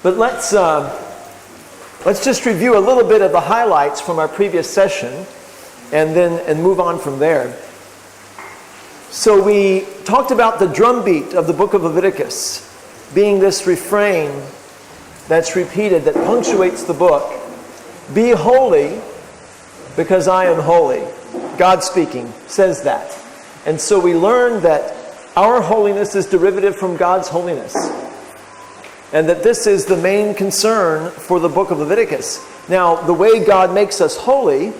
But let's just review a little bit of the highlights from our previous session and move on from there. So we talked about the drumbeat of the book of Leviticus being this refrain that's repeated that punctuates the book. Be holy because I am holy. God speaking says that. And so we learned that our holiness is derivative from God's holiness. And that this is the main concern for the book of Leviticus. Now, the way God makes us holy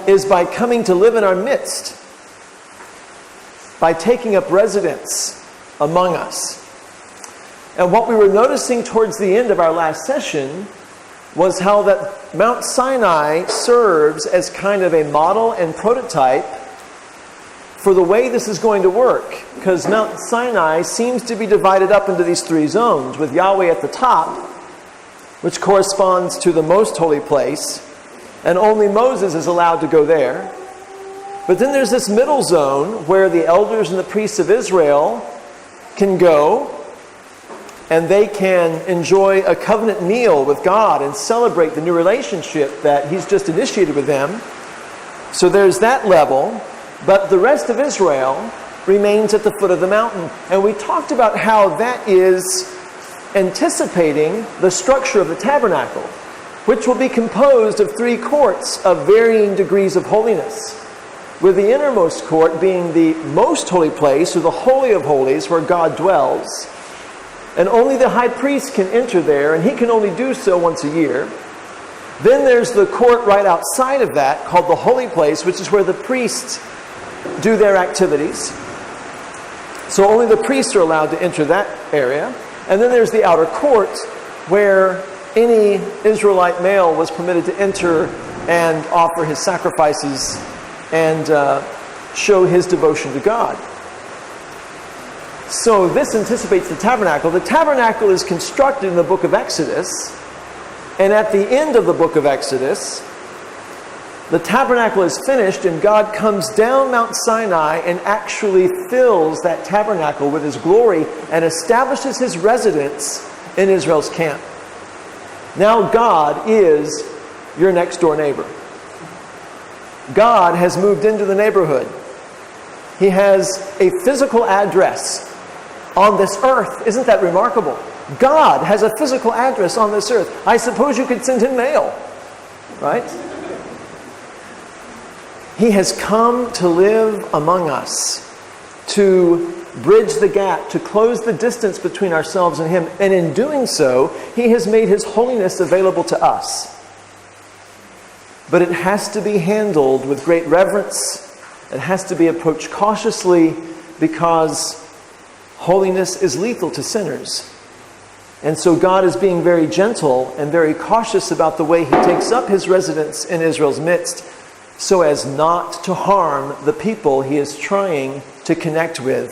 is by coming to live in our midst, by taking up residence among us. And what we were noticing towards the end of our last session was how that Mount Sinai serves as kind of a model and prototype for the way this is going to work. Because Mount Sinai seems to be divided up into these three zones, with Yahweh at the top, which corresponds to the most holy place, and only Moses is allowed to go there. But then there's this middle zone where the elders and the priests of Israel can go, and they can enjoy a covenant meal with God and celebrate the new relationship that He's just initiated with them. So there's that level, but the rest of Israel remains at the foot of the mountain. And we talked about how that is anticipating the structure of the tabernacle, which will be composed of three courts of varying degrees of holiness, with the innermost court being the most holy place, or the Holy of Holies, where God dwells. And only the high priest can enter there, and he can only do so once a year. Then there's the court right outside of that, called the Holy Place, which is where the priests do their activities. So only the priests are allowed to enter that area. And then there's the outer court, where any Israelite male was permitted to enter and offer his sacrifices and show his devotion to God. So this anticipates the tabernacle. The tabernacle is constructed in the book of Exodus. And at the end of the book of Exodus, the tabernacle is finished and God comes down Mount Sinai and actually fills that tabernacle with His glory and establishes His residence in Israel's camp. Now God is your next door neighbor. God has moved into the neighborhood. He has a physical address on this earth. Isn't that remarkable? God has a physical address on this earth. I suppose you could send Him mail, right? He has come to live among us, to bridge the gap, to close the distance between ourselves and Him. And in doing so, He has made His holiness available to us. But it has to be handled with great reverence. It has to be approached cautiously, because holiness is lethal to sinners. And so God is being very gentle and very cautious about the way He takes up His residence in Israel's midst, so as not to harm the people He is trying to connect with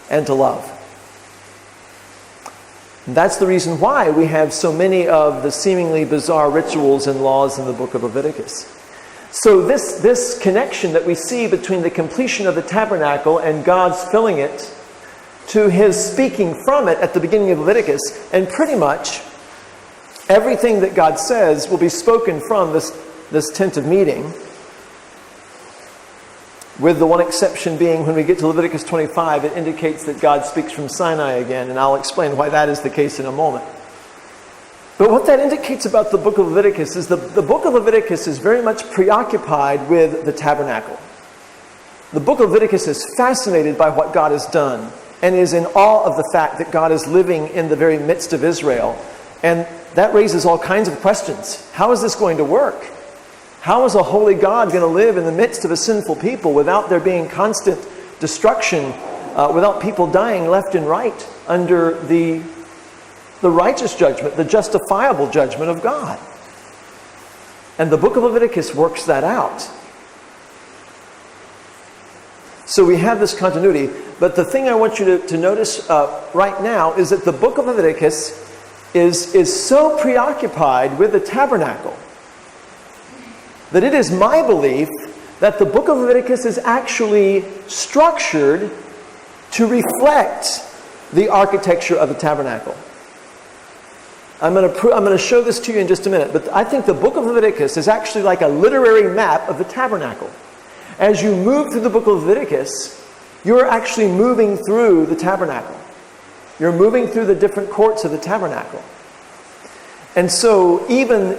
and to love. And that's the reason why we have so many of the seemingly bizarre rituals and laws in the book of Leviticus. So this connection that we see between the completion of the tabernacle and God's filling it to His speaking from it at the beginning of Leviticus, and pretty much everything that God says will be spoken from this tent of meeting, with the one exception being when we get to Leviticus 25, it indicates that God speaks from Sinai again, and I'll explain why that is the case in a moment. But what that indicates about the book of Leviticus is the book of Leviticus is very much preoccupied with the tabernacle. The book of Leviticus is fascinated by what God has done, and is in awe of the fact that God is living in the very midst of Israel. And that raises all kinds of questions. How is this going to work? How is a holy God going to live in the midst of a sinful people without there being constant destruction, without people dying left and right under the righteous judgment, the justifiable judgment of God? And the book of Leviticus works that out. So we have this continuity. But the thing I want you to notice right now is that the book of Leviticus is so preoccupied with the tabernacle that it is my belief that the book of Leviticus is actually structured to reflect the architecture of the tabernacle. I'm going to show this to you in just a minute, but I think the book of Leviticus is actually like a literary map of the tabernacle. As you move through the book of Leviticus, you're actually moving through the tabernacle. You're moving through the different courts of the tabernacle. And so even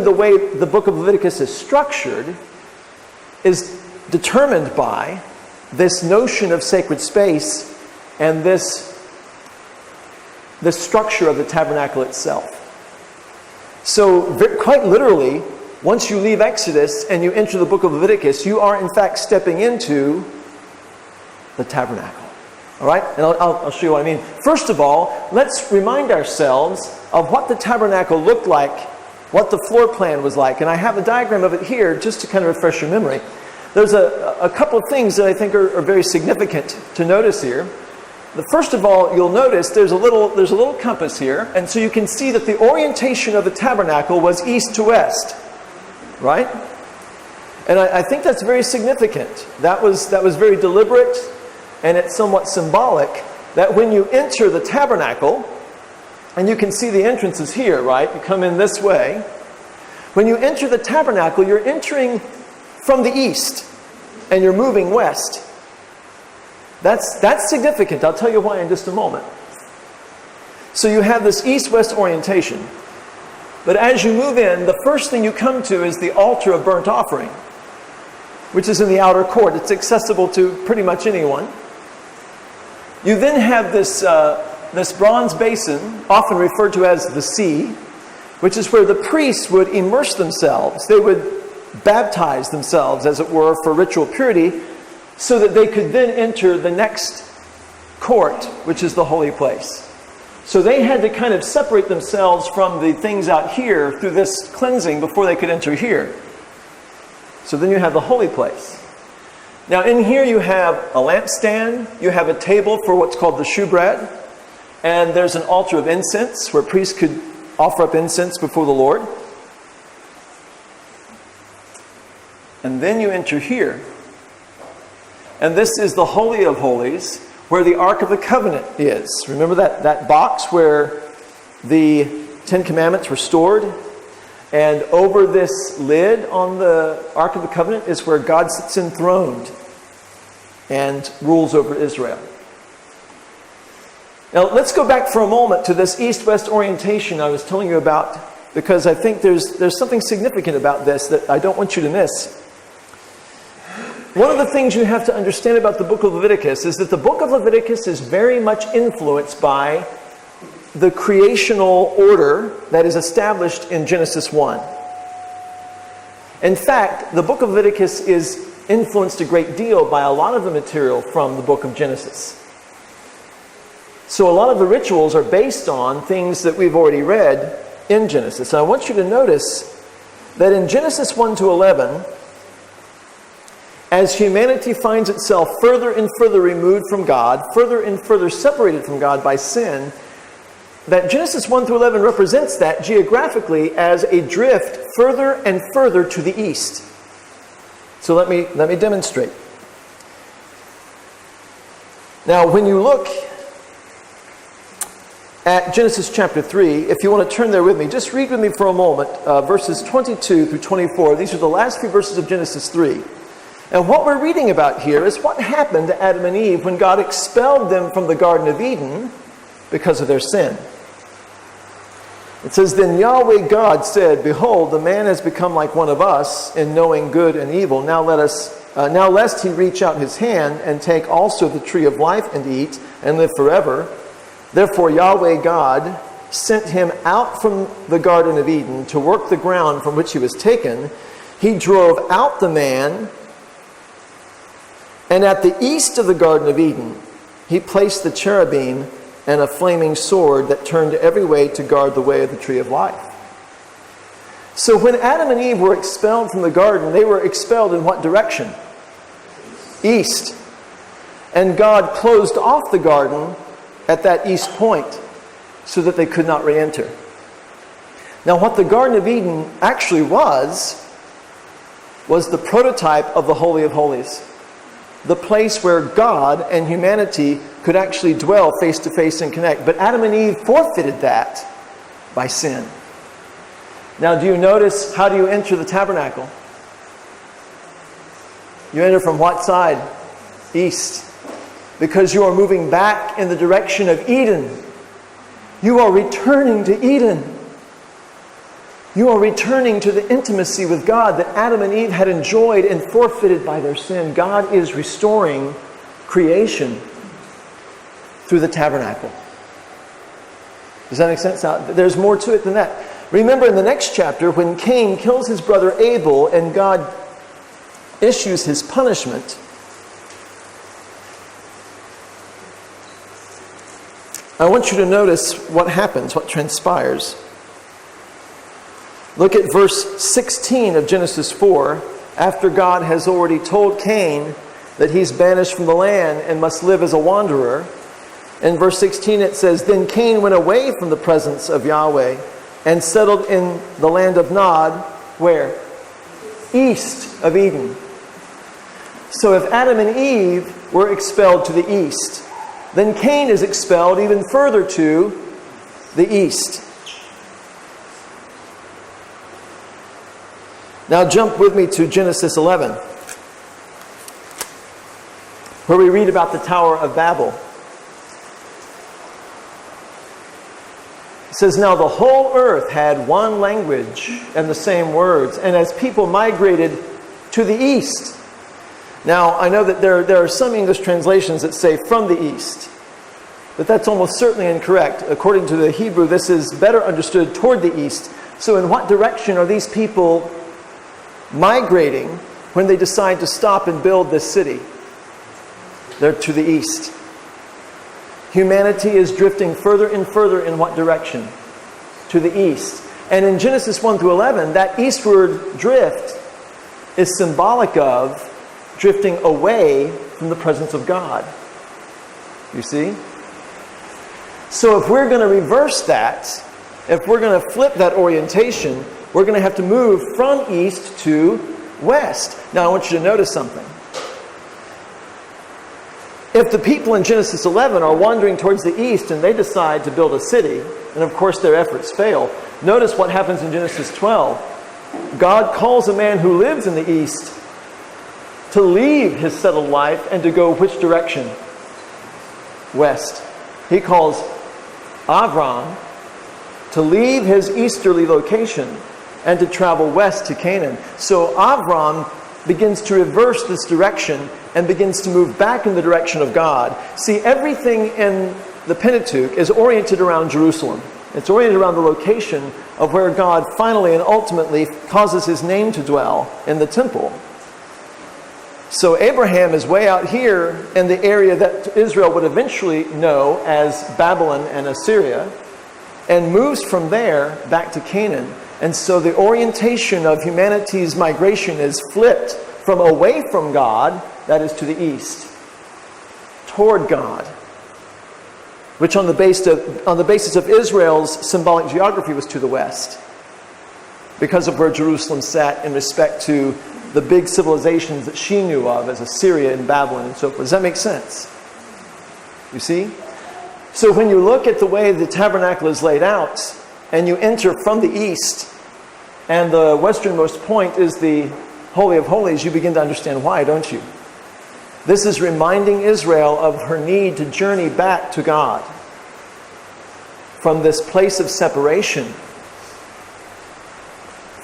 the way the book of Leviticus is structured is determined by this notion of sacred space and this structure of the tabernacle itself. So quite literally, once you leave Exodus and you enter the book of Leviticus, you are in fact stepping into the tabernacle. All right? And I'll show you what I mean. First of all, let's remind ourselves of what the tabernacle looked like, what the floor plan was like. And I have a diagram of it here just to kind of refresh your memory. There's a couple of things that I think are very significant to notice here. First of all, you'll notice there's a little compass here, and so you can see that the orientation of the tabernacle was east to west, right? And I think that's very significant. That was very deliberate, and it's somewhat symbolic that when you enter the tabernacle, and you can see the entrances here, right? You come in this way. When you enter the tabernacle, you're entering from the east, and you're moving west. That's significant. I'll tell you why in just a moment. So you have this east-west orientation. But as you move in, the first thing you come to is the altar of burnt offering, which is in the outer court. It's accessible to pretty much anyone. You then have this bronze basin, often referred to as the sea, which is where the priests would immerse themselves. They would baptize themselves, as it were, for ritual purity, so that they could then enter the next court, which is the holy place. So they had to kind of separate themselves from the things out here through this cleansing before they could enter here. So then you have the holy place. Now in here you have a lampstand, you have a table for what's called the shewbread, and there's an altar of incense where priests could offer up incense before the Lord. And then you enter here. And this is the Holy of Holies, where the Ark of the Covenant is. Remember that box where the Ten Commandments were stored? And over this lid on the Ark of the Covenant is where God sits enthroned and rules over Israel. Now let's go back for a moment to this east-west orientation I was telling you about, because I think there's something significant about this that I don't want you to miss. One of the things you have to understand about the book of Leviticus is that the book of Leviticus is very much influenced by the creational order that is established in Genesis 1. In fact, the book of Leviticus is influenced a great deal by a lot of the material from the book of Genesis. So a lot of the rituals are based on things that we've already read in Genesis. And I want you to notice that in Genesis 1 to 11, as humanity finds itself further and further removed from God, further and further separated from God by sin, that Genesis 1 through 11 represents that geographically as a drift further and further to the east. So let me demonstrate. Now, when you look at Genesis chapter 3, if you want to turn there with me, just read with me for a moment, verses 22 through 24. These are the last few verses of Genesis 3. And what we're reading about here is what happened to Adam and Eve when God expelled them from the Garden of Eden because of their sin. It says, "Then Yahweh God said, Behold, the man has become like one of us in knowing good and evil. Now lest he reach out his hand and take also the tree of life and eat and live forever. Therefore Yahweh God sent him out from the Garden of Eden to work the ground from which he was taken. He drove out the man, and at the east of the Garden of Eden, he placed the cherubim and a flaming sword that turned every way to guard the way of the tree of life." So when Adam and Eve were expelled from the garden, they were expelled in what direction? East. And God closed off the garden at that east point so that they could not re-enter. Now what the Garden of Eden actually was the prototype of the Holy of Holies. The place where God and humanity could actually dwell face to face and connect. But Adam and Eve forfeited that by sin. Now, do you notice, how do you enter the tabernacle? You enter from what side? East. Because you are moving back in the direction of Eden. You are returning to Eden. You are returning to the intimacy with God that Adam and Eve had enjoyed and forfeited by their sin. God is restoring creation through the tabernacle. Does that make sense? Now, there's more to it than that. Remember in the next chapter, when Cain kills his brother Abel and God issues his punishment, I want you to notice what happens, what transpires. Look at verse 16 of Genesis 4, after God has already told Cain that he's banished from the land and must live as a wanderer. In verse 16 it says, "Then Cain went away from the presence of Yahweh and settled in the land of Nod," where? East of Eden. So if Adam and Eve were expelled to the east, then Cain is expelled even further to the east. Now jump with me to Genesis 11, where we read about the Tower of Babel. It says, "Now the whole earth had one language and the same words, and as people migrated to the east." Now, I know that there are some English translations that say "from the east," but that's almost certainly incorrect. According to the Hebrew, this is better understood "toward the east." So in what direction are these people migrating when they decide to stop and build this city? They're to the east. Humanity is drifting further and further in what direction? To the east. And in Genesis 1 through 11, that eastward drift is symbolic of drifting away from the presence of God. You see? So if we're going to reverse that, if we're going to flip that orientation, we're going to have to move from east to west. Now I want you to notice something. If the people in Genesis 11 are wandering towards the east and they decide to build a city, and of course their efforts fail, notice what happens in Genesis 12. God calls a man who lives in the east to leave his settled life and to go which direction? West. He calls Avram to leave his easterly location and to travel west to Canaan. So Avram begins to reverse this direction and begins to move back in the direction of God. See, everything in the Pentateuch is oriented around Jerusalem. It's oriented around the location of where God finally and ultimately causes his name to dwell in the temple. So Abraham is way out here in the area that Israel would eventually know as Babylon and Assyria, and moves from there back to Canaan. And so the orientation of humanity's migration is flipped from away from God, that is to the east, toward God, which on the basis of Israel's symbolic geography was to the west, because of where Jerusalem sat in respect to the big civilizations that she knew of as Assyria and Babylon and so forth. Does that make sense? You see? So when you look at the way the tabernacle is laid out, and you enter from the east, and the westernmost point is the Holy of Holies, you begin to understand why, don't you? This is reminding Israel of her need to journey back to God from this place of separation,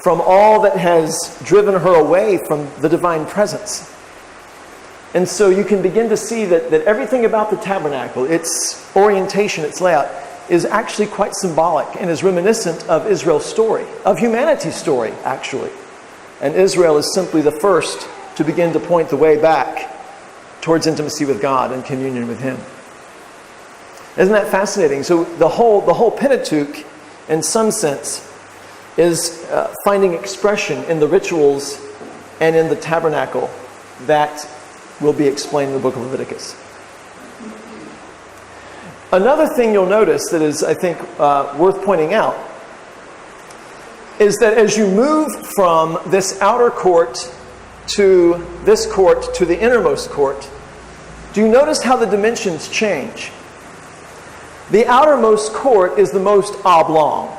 from all that has driven her away from the divine presence. And so you can begin to see that everything about the tabernacle, its orientation, its layout, is actually quite symbolic and is reminiscent of Israel's story, of humanity's story, actually. And Israel is simply the first to begin to point the way back towards intimacy with God and communion with Him. Isn't that fascinating? So the whole Pentateuch, in some sense, is finding expression in the rituals and in the tabernacle that will be explained in the book of Leviticus. Another thing you'll notice that is, I think, worth pointing out is that as you move from this outer court to this court to the innermost court, do you notice how the dimensions change? The outermost court is the most oblong.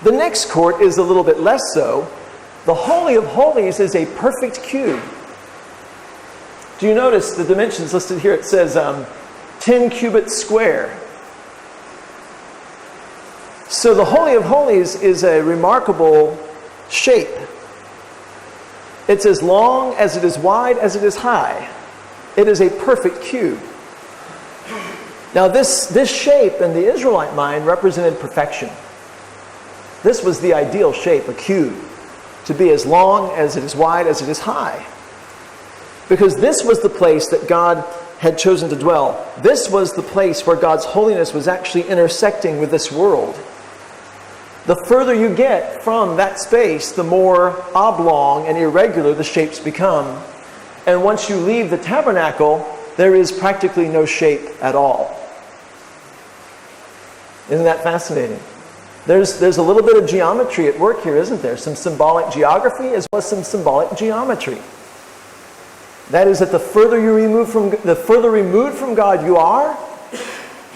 The next court is a little bit less so. The Holy of Holies is a perfect cube. Do you notice the dimensions listed here? It says 10 cubits square. So the Holy of Holies is a remarkable shape. It's as long as it is wide as it is high. It is a perfect cube. Now this shape in the Israelite mind represented perfection. This was the ideal shape, a cube, to be as long as it is wide as it is high. Because this was the place that God had chosen to dwell. This was the place where God's holiness was actually intersecting with this world. The further you get from that space, the more oblong and irregular the shapes become. And once you leave the tabernacle, there is practically no shape at all. Isn't that fascinating? There's a little bit of geometry at work here, isn't there? Some symbolic geography as well as some symbolic geometry. That is that the further removed from God you are,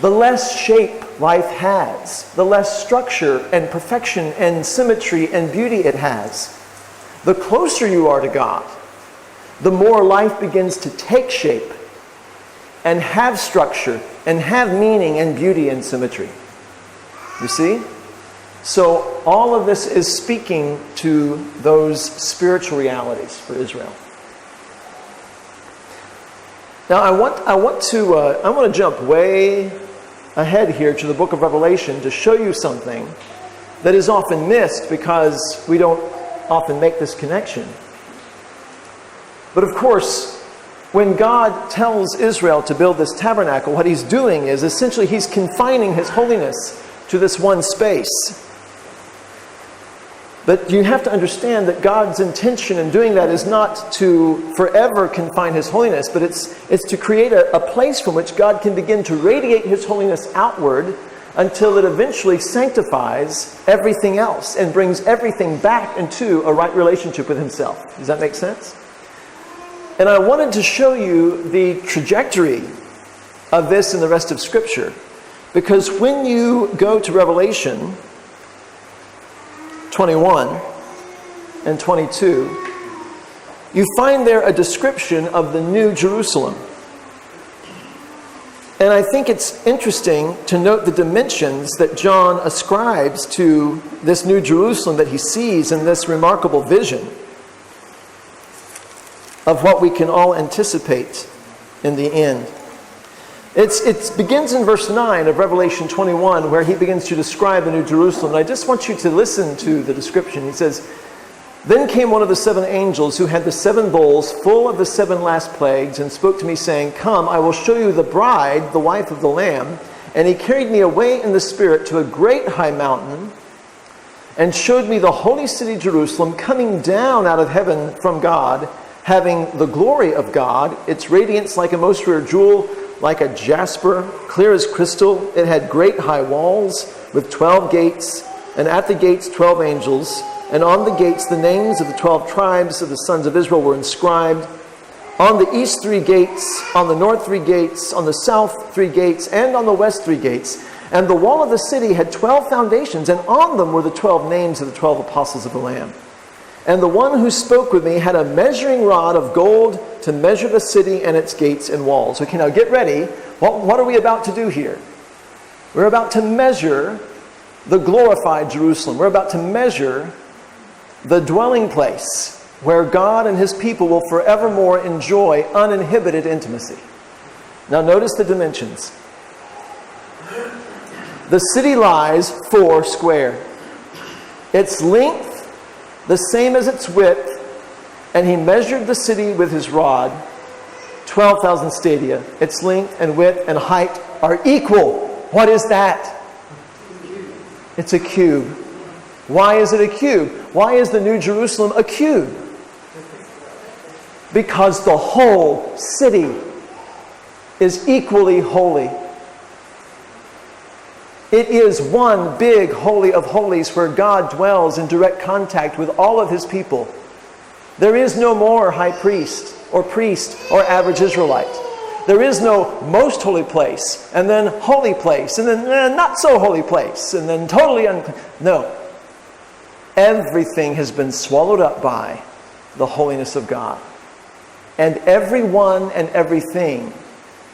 the less shape life has, the less structure and perfection and symmetry and beauty it has. The closer you are to God, the more life begins to take shape and have structure and have meaning and beauty and symmetry. You see? So all of this is speaking to those spiritual realities for Israel. Now I want to jump way ahead here to the book of Revelation to show you something that is often missed because we don't often make this connection. But of course, when God tells Israel to build this tabernacle, what he's doing is essentially he's confining his holiness to this one space. But you have to understand that God's intention in doing that is not to forever confine his holiness, but it's to create a place from which God can begin to radiate his holiness outward until it eventually sanctifies everything else and brings everything back into a right relationship with himself. Does that make sense? And I wanted to show you the trajectory of this in the rest of Scripture, because when you go to Revelation 21 and 22, you find there a description of the New Jerusalem. And I think it's interesting to note the dimensions that John ascribes to this New Jerusalem that he sees in this remarkable vision of what we can all anticipate in the end. It begins in verse 9 of Revelation 21, where he begins to describe the New Jerusalem. And I just want you to listen to the description. He says, "Then came one of the 7 angels who had the 7 bowls full of the 7 last plagues and spoke to me, saying, 'Come, I will show you the bride, the wife of the Lamb.' And he carried me away in the Spirit to a great high mountain and showed me the holy city Jerusalem coming down out of heaven from God, having the glory of God, its radiance like a most rare jewel, like a jasper, clear as crystal. It had great high walls with 12 gates, and at the gates 12 angels, and on the gates the names of the 12 tribes of the sons of Israel were inscribed. On the east 3 gates, on the north 3 gates, on the south 3 gates, and on the west 3 gates. And the wall of the city had 12 foundations, and on them were the 12 names of the 12 apostles of the Lamb. And the one who spoke with me had a measuring rod of gold to measure the city and its gates and walls." Okay, now get ready. What are we about to do here? We're about to measure the glorified Jerusalem. We're about to measure the dwelling place where God and his people will forevermore enjoy uninhibited intimacy. Now notice the dimensions. The city lies 4 square. Its length the same as its width, and he measured the city with his rod, 12,000 stadia. Its length and width and height are equal. What is that? It's a cube. Why is it a cube? Why is the New Jerusalem a cube? Because the whole city is equally holy. It is one big holy of holies where God dwells in direct contact with all of his people. There is no more high priest or average Israelite. There is no most holy place and then holy place and then not so holy place and then totally unclean. No. everything has been swallowed up by the holiness of God. And everyone and everything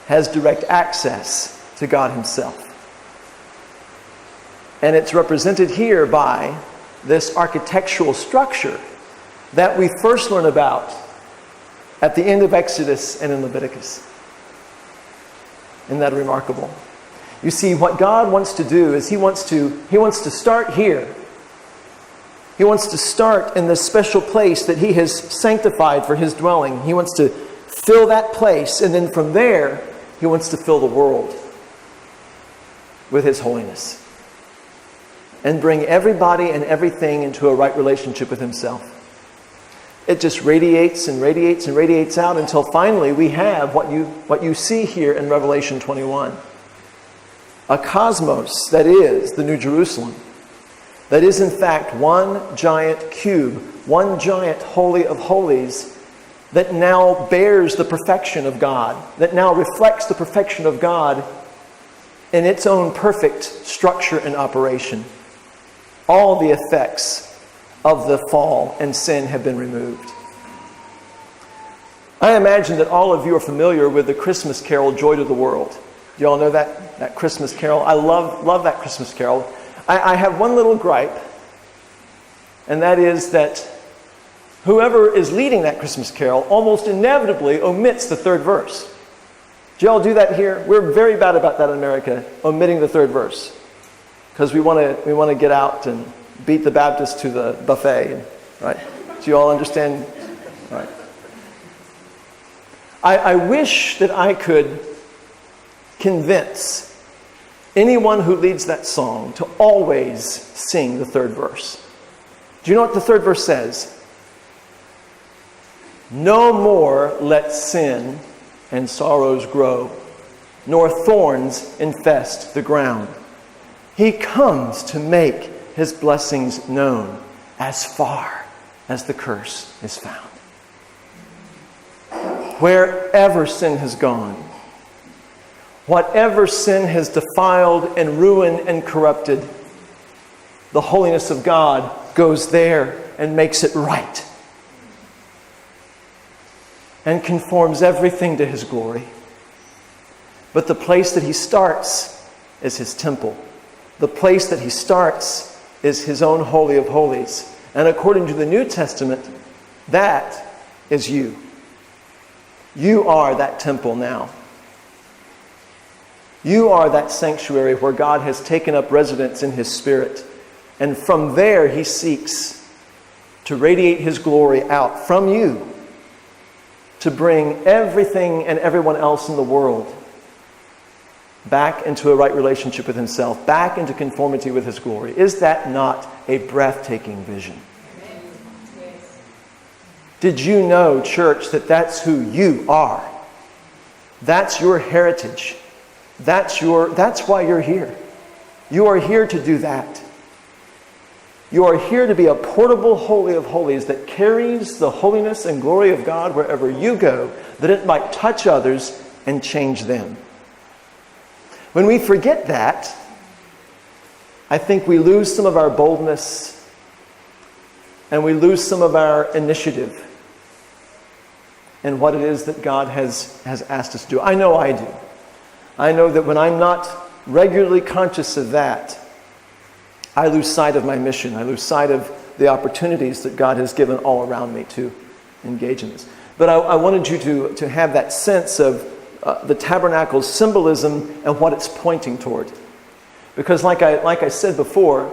has direct access to God himself. And it's represented here by this architectural structure that we first learn about at the end of Exodus and in Leviticus. Isn't that remarkable? You see, what God wants to do is he wants to start here. He wants to start in this special place that he has sanctified for his dwelling. He wants to fill that place, and then from there, he wants to fill the world with his holiness and bring everybody and everything into a right relationship with himself. It just radiates and radiates and radiates out until finally we have what you see here in Revelation 21. A cosmos that is the New Jerusalem. That is in fact one giant cube, one giant holy of holies that now bears the perfection of God, that now reflects the perfection of God in its own perfect structure and operation. All the effects of the fall and sin have been removed. I imagine that all of you are familiar with the Christmas carol, Joy to the World. Do you all know that Christmas carol? I love that Christmas carol. I have one little gripe, and that is that whoever is leading that Christmas carol almost inevitably omits the third verse. Do you all do that here? We're very bad about that in America, omitting the third verse, because we want to get out and beat the Baptists to the buffet, right? Do you all understand? Right. I wish that I could convince anyone who leads that song to always sing the third verse. Do you know what the third verse says? No more let sin and sorrows grow, nor thorns infest the ground. He comes to make his blessings known as far as the curse is found. Wherever sin has gone, whatever sin has defiled and ruined and corrupted, the holiness of God goes there and makes it right and conforms everything to his glory. But the place that he starts is his temple. The place that he starts is his own Holy of Holies. And according to the New Testament, that is you. You are that temple now. You are that sanctuary where God has taken up residence in his Spirit. And from there he seeks to radiate his glory out from you to bring everything and everyone else in the world back into a right relationship with himself, back into conformity with his glory. Is that not a breathtaking vision? Yes. Did you know, church, that that's who you are? That's your heritage. That's why you're here. You are here to do that. You are here to be a portable Holy of Holies that carries the holiness and glory of God wherever you go, that it might touch others and change them. When we forget that, I think we lose some of our boldness and we lose some of our initiative in what it is that God has asked us to do. I know I do. I know that when I'm not regularly conscious of that, I lose sight of my mission. I lose sight of the opportunities that God has given all around me to engage in this. But I wanted you to have that sense of the tabernacle's symbolism and what it's pointing toward. Because like I said before,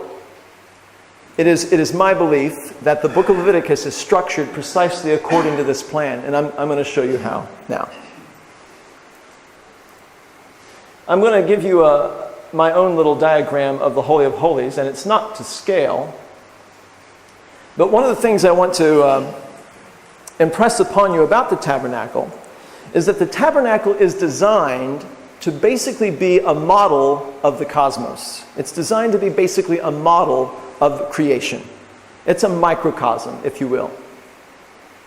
it is my belief that the book of Leviticus is structured precisely according to this plan. And I'm going to show you how now. I'm going to give you my own little diagram of the Holy of Holies, and it's not to scale. But one of the things I want to impress upon you about the tabernacle is that the tabernacle is designed to basically be a model of the cosmos. It's designed to be basically a model of creation. It's a microcosm, if you will.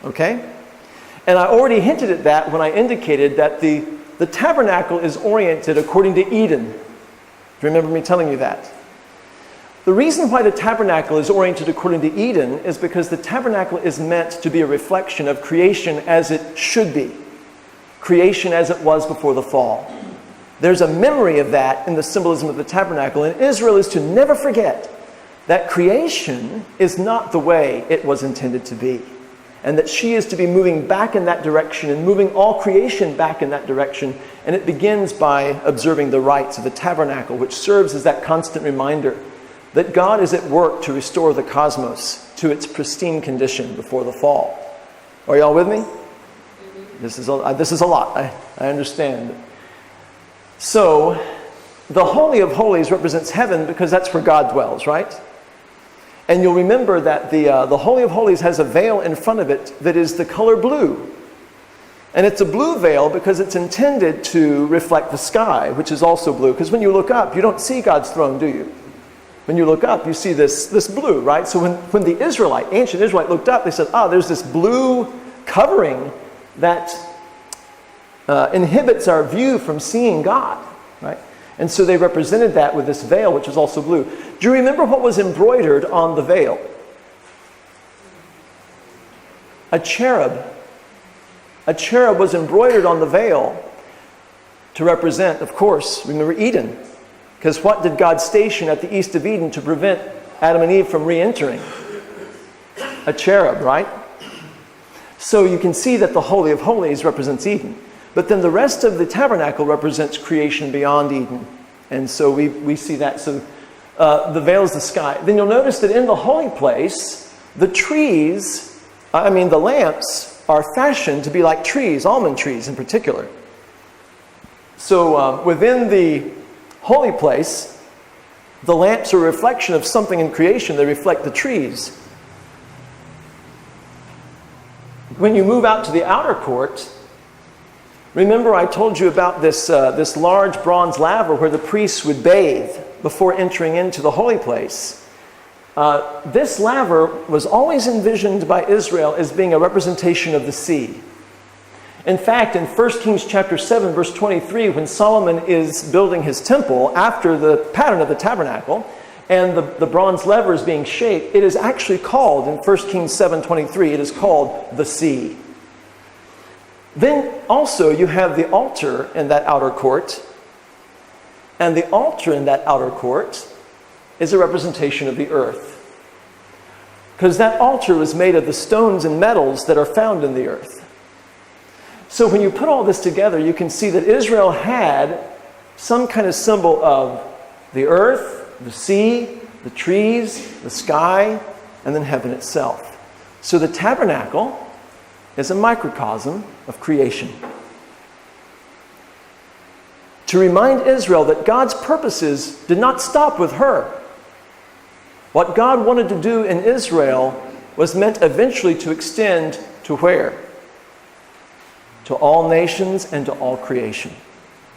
Okay? And I already hinted at that when I indicated that the tabernacle is oriented according to Eden. Do you remember me telling you that? The reason why the tabernacle is oriented according to Eden is because the tabernacle is meant to be a reflection of creation as it should be. Creation as it was before the fall. There's a memory of that in the symbolism of the tabernacle, and Israel is to never forget that creation is not the way it was intended to be, and that she is to be moving back in that direction and moving all creation back in that direction, and it begins by observing the rites of the tabernacle, which serves as that constant reminder that God is at work to restore the cosmos to its pristine condition before the fall. Are y'all with me? This is a lot, I understand. So, the Holy of Holies represents heaven because that's where God dwells, right? And you'll remember that the Holy of Holies has a veil in front of it that is the color blue. And it's a blue veil because it's intended to reflect the sky, which is also blue. Because when you look up, you don't see God's throne, do you? When you look up, you see this blue, right? So when the ancient Israelite looked up, they said, there's this blue covering that inhibits our view from seeing God, right? And so they represented that with this veil, which is also blue. Do you remember what was embroidered on the veil? A cherub. A cherub was embroidered on the veil to represent, of course, remember Eden. Because what did God station at the east of Eden to prevent Adam and Eve from re-entering? A cherub, right? So you can see that the Holy of Holies represents Eden. But then the rest of the tabernacle represents creation beyond Eden. And so we see that. So the veil is the sky. Then you'll notice that in the holy place, the lamps are fashioned to be like trees, almond trees in particular. So within the holy place, the lamps are a reflection of something in creation. They reflect the trees. When you move out to the outer court, remember I told you about this large bronze laver where the priests would bathe before entering into the holy place. This laver was always envisioned by Israel as being a representation of the sea. In fact, in 1 Kings chapter 7, verse 23, when Solomon is building his temple after the pattern of the tabernacle, and the bronze lever is being shaped, it is actually called, in 1 Kings 7:23, it is called the sea. Then also you have the altar in that outer court, and the altar in that outer court is a representation of the earth. Because that altar was made of the stones and metals that are found in the earth. So when you put all this together, you can see that Israel had some kind of symbol of the earth, the sea, the trees, the sky, and then heaven itself. So the tabernacle is a microcosm of creation. To remind Israel that God's purposes did not stop with her. What God wanted to do in Israel was meant eventually to extend to where? To all nations and to all creation.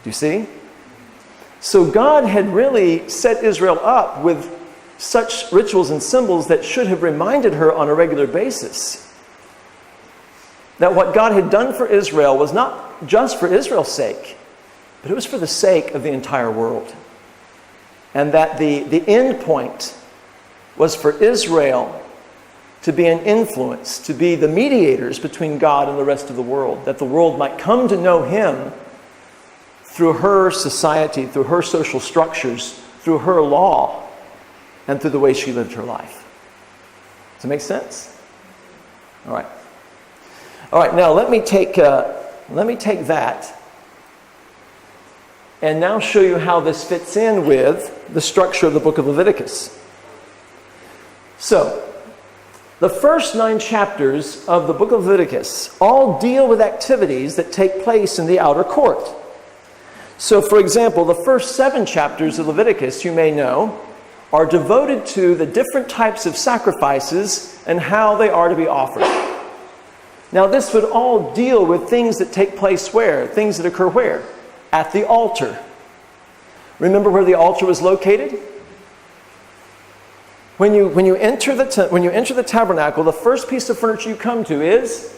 Do you see? So God had really set Israel up with such rituals and symbols that should have reminded her on a regular basis that what God had done for Israel was not just for Israel's sake, but it was for the sake of the entire world. And that the end point was for Israel to be an influence, to be the mediators between God and the rest of the world, that the world might come to know Him through her society, through her social structures, through her law, and through the way she lived her life. Does it make sense? All right. All right, now let me take that and now show you how this fits in with the structure of the book of Leviticus. So, the first 9 chapters of the book of Leviticus all deal with activities that take place in the outer court. So, for example, the first 7 chapters of Leviticus, you may know, are devoted to the different types of sacrifices and how they are to be offered. Now, this would all deal with things that take place where? Things that occur where? At the altar. Remember where the altar was located? When you enter the tabernacle, the first piece of furniture you come to is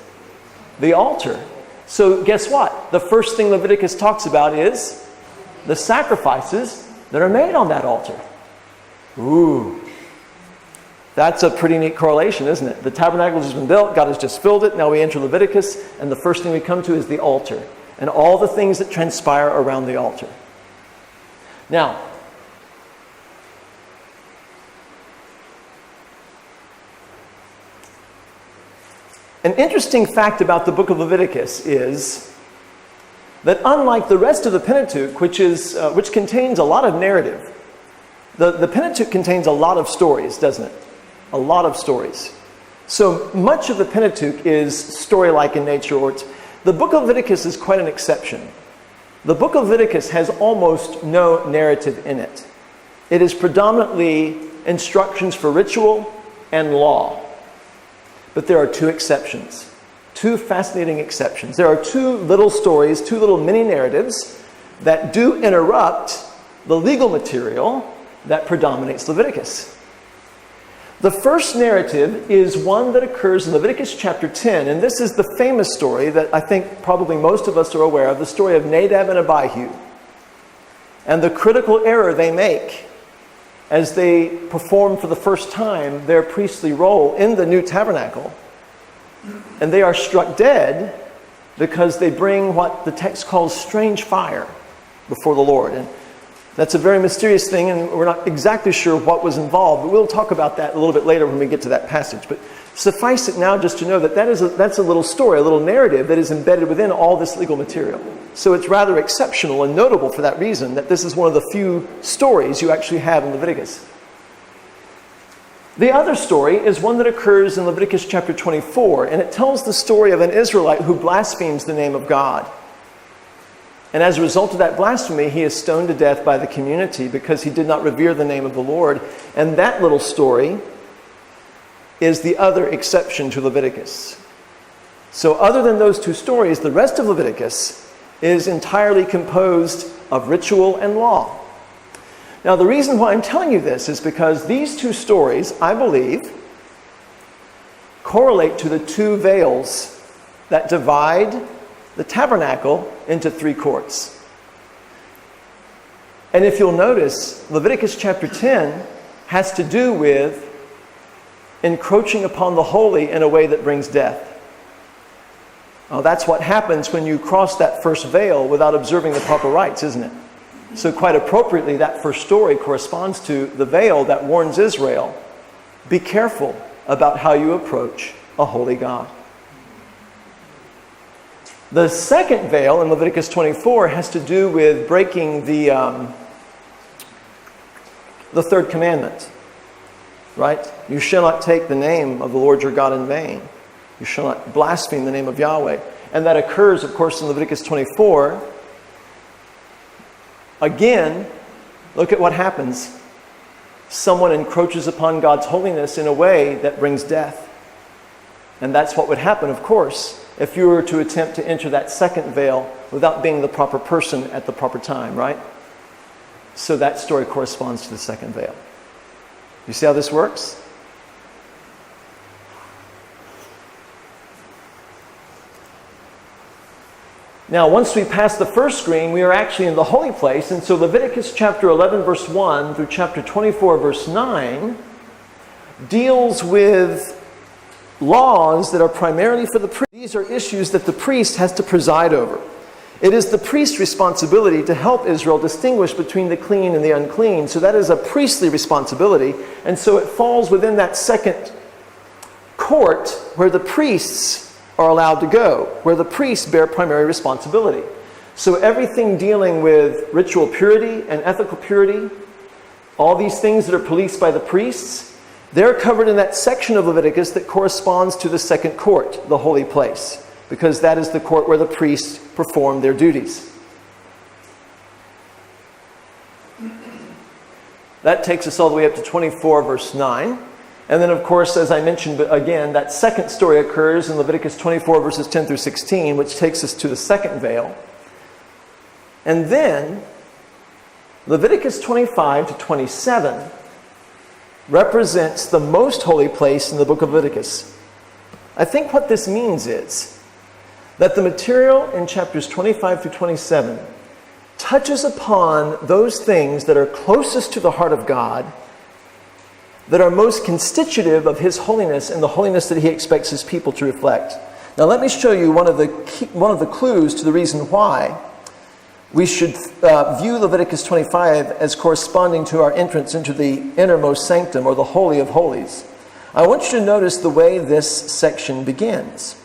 the altar. So guess what? The first thing Leviticus talks about is the sacrifices that are made on that altar. Ooh. That's a pretty neat correlation, isn't it? The tabernacle has been built, God has just filled it, now we enter Leviticus, and the first thing we come to is the altar, and all the things that transpire around the altar. Now, an interesting fact about the book of Leviticus is that unlike the rest of the Pentateuch, which contains a lot of narrative, the Pentateuch contains a lot of stories, doesn't it? A lot of stories. So much of the Pentateuch is story-like in nature, the book of Leviticus is quite an exception. The book of Leviticus has almost no narrative in it. It is predominantly instructions for ritual and law. But there are two exceptions, two fascinating exceptions. There are two little stories, two little mini narratives that do interrupt the legal material that predominates Leviticus. The first narrative is one that occurs in Leviticus chapter 10, and this is the famous story that I think probably most of us are aware of, the story of Nadab and Abihu, and the critical error they make as they perform for the first time their priestly role in the new tabernacle. And they are struck dead because they bring what the text calls strange fire before the Lord. And that's a very mysterious thing, and we're not exactly sure what was involved, but we'll talk about that a little bit later when we get to that passage. But suffice it now just to know that that's a little story, a little narrative that is embedded within all this legal material. So it's rather exceptional and notable for that reason that this is one of the few stories you actually have in Leviticus. The other story is one that occurs in Leviticus chapter 24, and it tells the story of an Israelite who blasphemes the name of God. And as a result of that blasphemy, he is stoned to death by the community because he did not revere the name of the Lord. And that little story is the other exception to Leviticus. So other than those two stories, the rest of Leviticus is entirely composed of ritual and law. Now, the reason why I'm telling you this is because these two stories, I believe, correlate to the two veils that divide the tabernacle into three courts. And if you'll notice, Leviticus chapter 10 has to do with encroaching upon the holy in a way that brings death. Well, that's what happens when you cross that first veil without observing the proper rites, isn't it? So quite appropriately, that first story corresponds to the veil that warns Israel, be careful about how you approach a holy God. The second veil in Leviticus 24 has to do with breaking the third commandment, right? You shall not take the name of the Lord your God in vain. You shall not blaspheme the name of Yahweh. And that occurs, of course, in Leviticus 24. Again, look at what happens. Someone encroaches upon God's holiness in a way that brings death. And that's what would happen, of course, if you were to attempt to enter that second veil without being the proper person at the proper time, right? So that story corresponds to the second veil. You see how this works? Now, once we pass the first screen, we are actually in the holy place. And so Leviticus chapter 11, verse 1 through chapter 24, verse 9 deals with laws that are primarily for the priest. These are issues that the priest has to preside over. It is the priest's responsibility to help Israel distinguish between the clean and the unclean. So that is a priestly responsibility. And so it falls within that second court where the priests are allowed to go, where the priests bear primary responsibility. So everything dealing with ritual purity and ethical purity, all these things that are policed by the priests, they're covered in that section of Leviticus that corresponds to the second court, the holy place, because that is the court where the priests perform their duties. That takes us all the way up to 24, verse 9. And then, of course, as I mentioned again, that second story occurs in Leviticus 24, verses 10 through 16, which takes us to the second veil. And then, Leviticus 25 to 27 represents the most holy place in the book of Leviticus. I think what this means is that the material in chapters 25 through 27 touches upon those things that are closest to the heart of God that are most constitutive of his holiness and the holiness that he expects his people to reflect. Now let me show you one of the clues to the reason why we should view Leviticus 25 as corresponding to our entrance into the innermost sanctum, or the Holy of Holies. I want you to notice the way this section begins,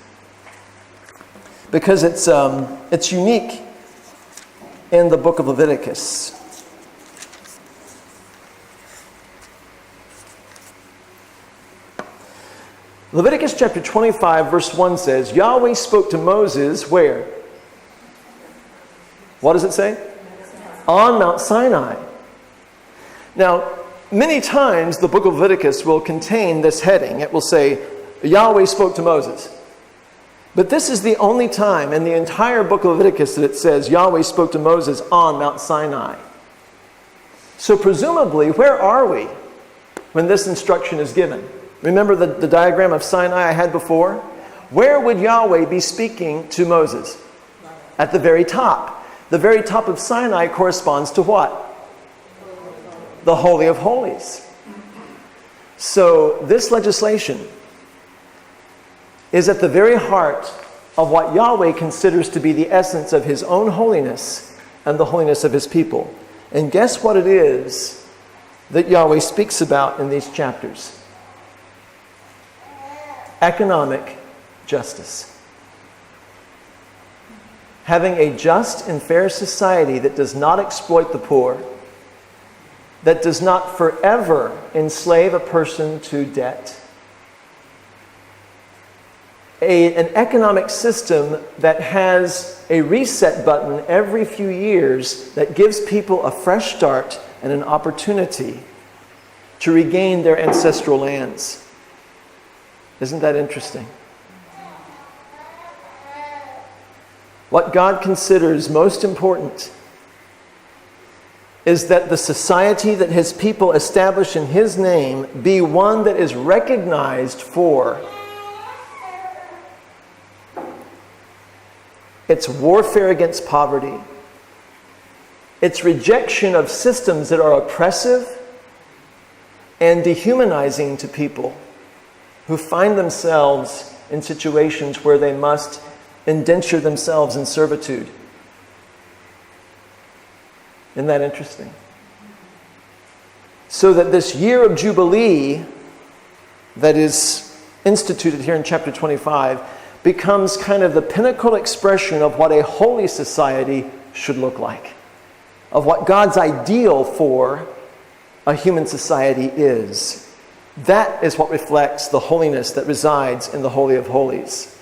because it's unique in the book of Leviticus. Leviticus chapter 25 verse 1 says, Yahweh spoke to Moses where? What does it say? On Mount Sinai. Now, many times the book of Leviticus will contain this heading. It will say, Yahweh spoke to Moses. But this is the only time in the entire book of Leviticus that it says Yahweh spoke to Moses on Mount Sinai. So presumably, where are we when this instruction is given? Remember the diagram of Sinai I had before? Where would Yahweh be speaking to Moses? At the very top. The very top of Sinai corresponds to what? The Holy of Holies. So this legislation is at the very heart of what Yahweh considers to be the essence of his own holiness and the holiness of his people. And guess what it is that Yahweh speaks about in these chapters? Economic justice. Having a just and fair society that does not exploit the poor, that does not forever enslave a person to debt. An economic system that has a reset button every few years that gives people a fresh start and an opportunity to regain their ancestral lands. Isn't that interesting? What God considers most important is that the society that his people establish in his name be one that is recognized for its warfare against poverty, its rejection of systems that are oppressive and dehumanizing to people who find themselves in situations where they must indenture themselves in servitude. Isn't that interesting? So that this year of Jubilee that is instituted here in chapter 25 becomes kind of the pinnacle expression of what a holy society should look like, of what God's ideal for a human society is. That is what reflects the holiness that resides in the Holy of Holies.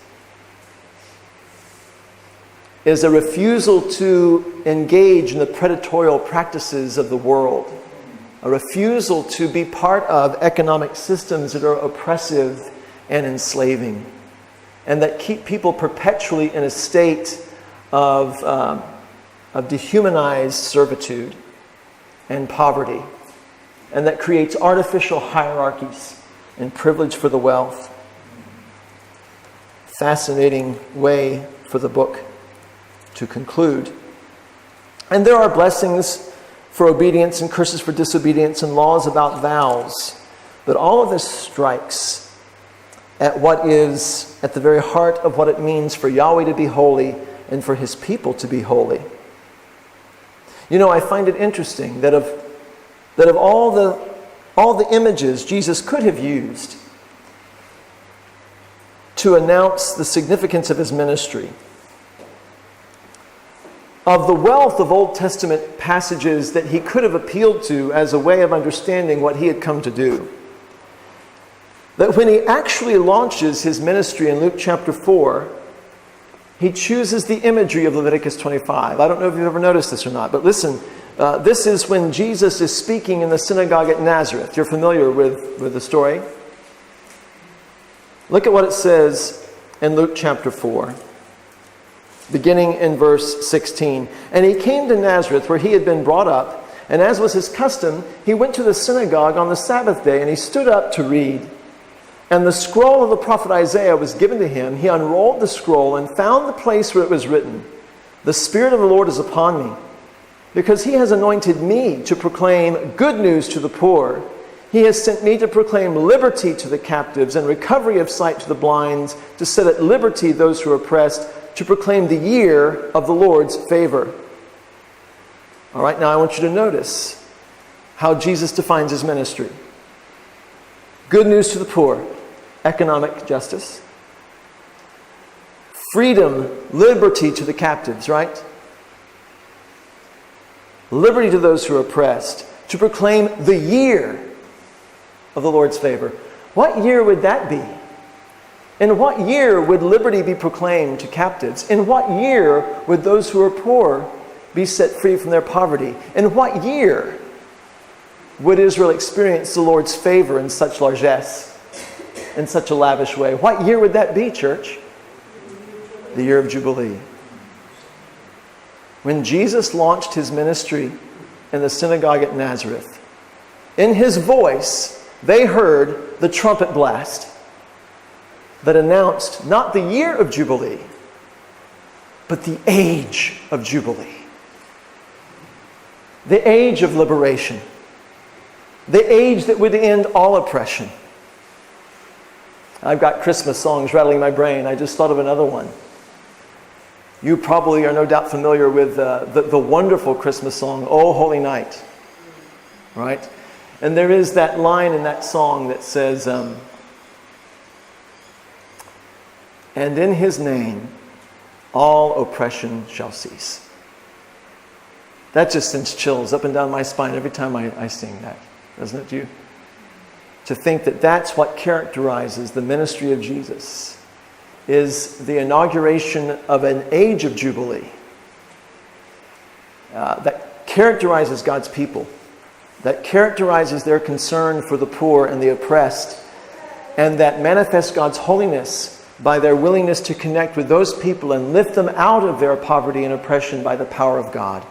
Is a refusal to engage in the predatorial practices of the world, a refusal to be part of economic systems that are oppressive and enslaving, and that keep people perpetually in a state of dehumanized servitude and poverty, and that creates artificial hierarchies and privilege for the wealth. Fascinating way for the book to conclude. And there are blessings for obedience and curses for disobedience and laws about vows. But all of this strikes at what is at the very heart of what it means for Yahweh to be holy and for his people to be holy. You know, I find it interesting that of all the images Jesus could have used to announce the significance of his ministry, of the wealth of Old Testament passages that he could have appealed to as a way of understanding what he had come to do, that when he actually launches his ministry in Luke chapter 4, he chooses the imagery of Leviticus 25. I don't know if you've ever noticed this or not, but listen, this is when Jesus is speaking in the synagogue at Nazareth. You're familiar with the story? Look at what it says in Luke chapter 4. Beginning in verse 16. And he came to Nazareth where he had been brought up, and as was his custom, he went to the synagogue on the Sabbath day, and he stood up to read. And the scroll of the prophet Isaiah was given to him. He unrolled the scroll and found the place where it was written, "The Spirit of the Lord is upon me, because he has anointed me to proclaim good news to the poor. He has sent me to proclaim liberty to the captives and recovery of sight to the blind, to set at liberty those who are oppressed, to proclaim the year of the Lord's favor. All right, now I want you to notice how Jesus defines his ministry. Good news to the poor, economic justice. Freedom, liberty to the captives, right? Liberty to those who are oppressed. To proclaim the year of the Lord's favor. What year would that be? In what year would liberty be proclaimed to captives? In what year would those who are poor be set free from their poverty? In what year would Israel experience the Lord's favor in such largesse, in such a lavish way? What year would that be, church? The year of Jubilee. When Jesus launched his ministry in the synagogue at Nazareth, in his voice, they heard the trumpet blast that announced not the year of Jubilee, but the age of Jubilee. The age of liberation. The age that would end all oppression. I've got Christmas songs rattling in my brain. I just thought of another one. You probably are no doubt familiar with the wonderful Christmas song, "O Holy Night." Right? And there is that line in that song that says, and in his name all oppression shall cease. That just sends chills up and down my spine every time I sing that, doesn't it, you? To think that that's what characterizes the ministry of Jesus, is the inauguration of an age of Jubilee that characterizes God's people, that characterizes their concern for the poor and the oppressed, and that manifests God's holiness by their willingness to connect with those people and lift them out of their poverty and oppression by the power of God,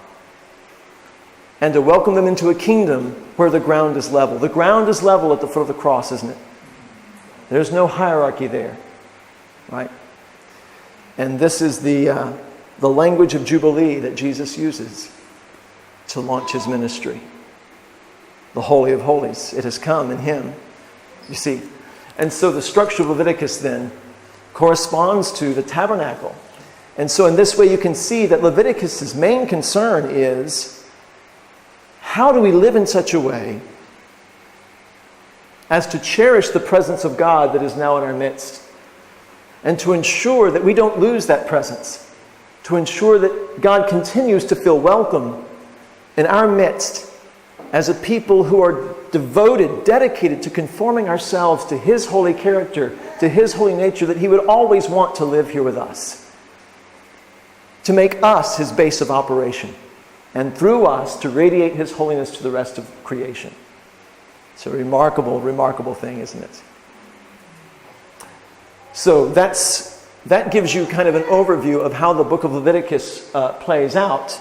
and to welcome them into a kingdom where the ground is level. The ground is level at the foot of the cross, isn't it? There's no hierarchy there. Right? And this is the language of Jubilee that Jesus uses to launch his ministry. The Holy of Holies. It has come in him. You see. And so the structure of Leviticus then corresponds to the tabernacle. And so in this way you can see that Leviticus' main concern is, how do we live in such a way as to cherish the presence of God that is now in our midst, and to ensure that we don't lose that presence, to ensure that God continues to feel welcome in our midst as a people who are devoted, dedicated to conforming ourselves to his holy character, to his holy nature, that he would always want to live here with us, to make us his base of operation, and through us to radiate his holiness to the rest of creation. It's a remarkable, remarkable thing, isn't it? So that gives you kind of an overview of how the book of Leviticus plays out.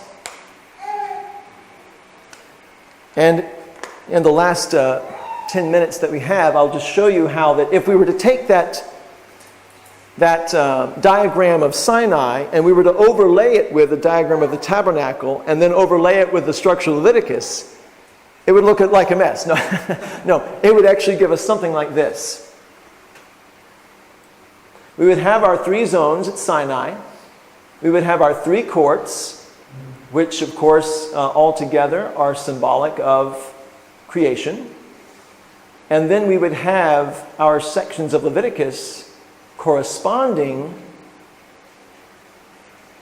And in the last 10 minutes that we have, I'll just show you how that if we were to take that diagram of Sinai and we were to overlay it with the diagram of the tabernacle and then overlay it with the structure of Leviticus, it would look like a mess. No, it would actually give us something like this. We would have our 3 zones at Sinai. We would have our 3 courts, which of course all together are symbolic of creation. And then we would have our sections of Leviticus corresponding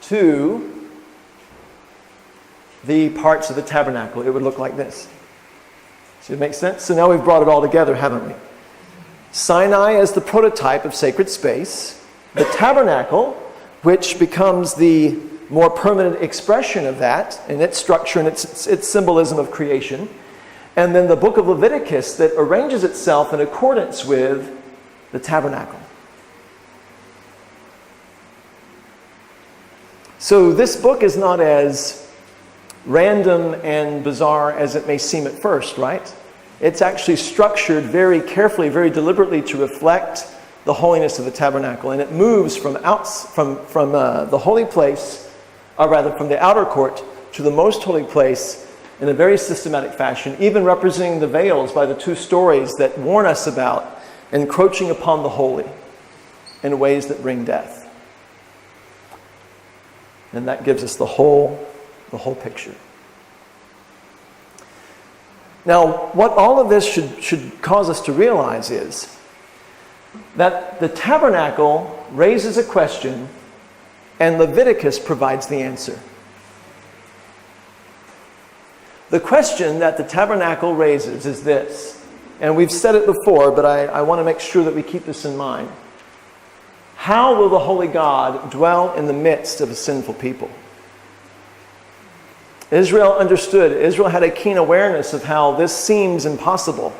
to the parts of the tabernacle. It would look like this. Does it make sense? So now we've brought it all together, haven't we? Sinai as the prototype of sacred space, the tabernacle, which becomes the more permanent expression of that in its structure and its symbolism of creation, and then the book of Leviticus that arranges itself in accordance with the tabernacle. So this book is not as random and bizarre as it may seem at first, right? It's actually structured very carefully, very deliberately to reflect the holiness of the tabernacle. And it moves from the holy place, or rather from the outer court to the most holy place in a very systematic fashion, even representing the veils by the two stories that warn us about encroaching upon the holy in ways that bring death. And that gives us the whole picture. Now, what all of this should cause us to realize is that the tabernacle raises a question and Leviticus provides the answer. The question that the tabernacle raises is this, and we've said it before, but I want to make sure that we keep this in mind. How will the holy God dwell in the midst of a sinful people? Israel understood. Israel had a keen awareness of how this seems impossible.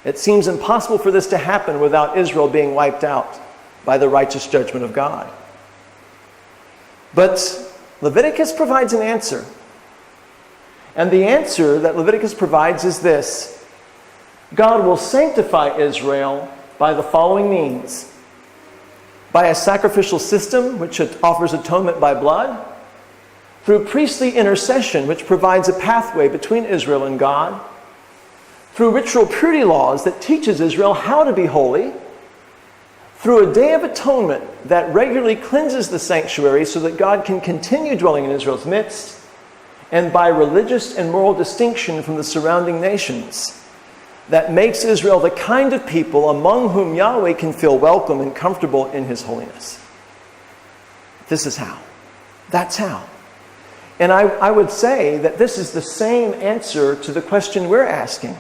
It seems impossible for this to happen without Israel being wiped out by the righteous judgment of God. But Leviticus provides an answer. And the answer that Leviticus provides is this: God will sanctify Israel by the following means: by a sacrificial system which offers atonement by blood, through priestly intercession which provides a pathway between Israel and God, through ritual purity laws that teaches Israel how to be holy, through a day of atonement that regularly cleanses the sanctuary so that God can continue dwelling in Israel's midst, and by religious and moral distinction from the surrounding nations that makes Israel the kind of people among whom Yahweh can feel welcome and comfortable in his holiness. This is how. That's how. And I would say that this is the same answer to the question we're asking.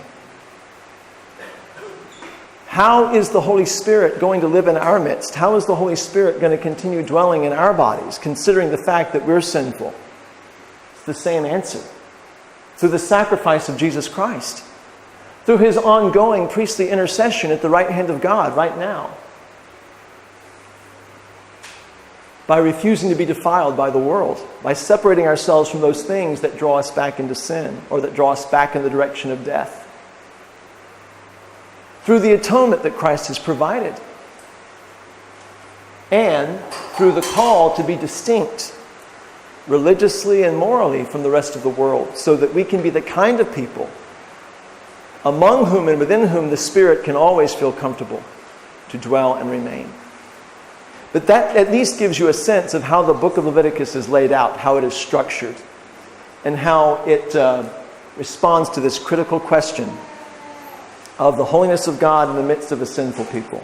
How is the Holy Spirit going to live in our midst? How is the Holy Spirit going to continue dwelling in our bodies, considering the fact that we're sinful? It's the same answer. Through the sacrifice of Jesus Christ. Through his ongoing priestly intercession at the right hand of God right now. By refusing to be defiled by the world. By separating ourselves from those things that draw us back into sin or that draw us back in the direction of death. Through the atonement that Christ has provided. And through the call to be distinct religiously and morally from the rest of the world, so that we can be the kind of people among whom and within whom the Spirit can always feel comfortable to dwell and remain. But that at least gives you a sense of how the book of Leviticus is laid out, how it is structured, and how it responds to this critical question of the holiness of God in the midst of a sinful people.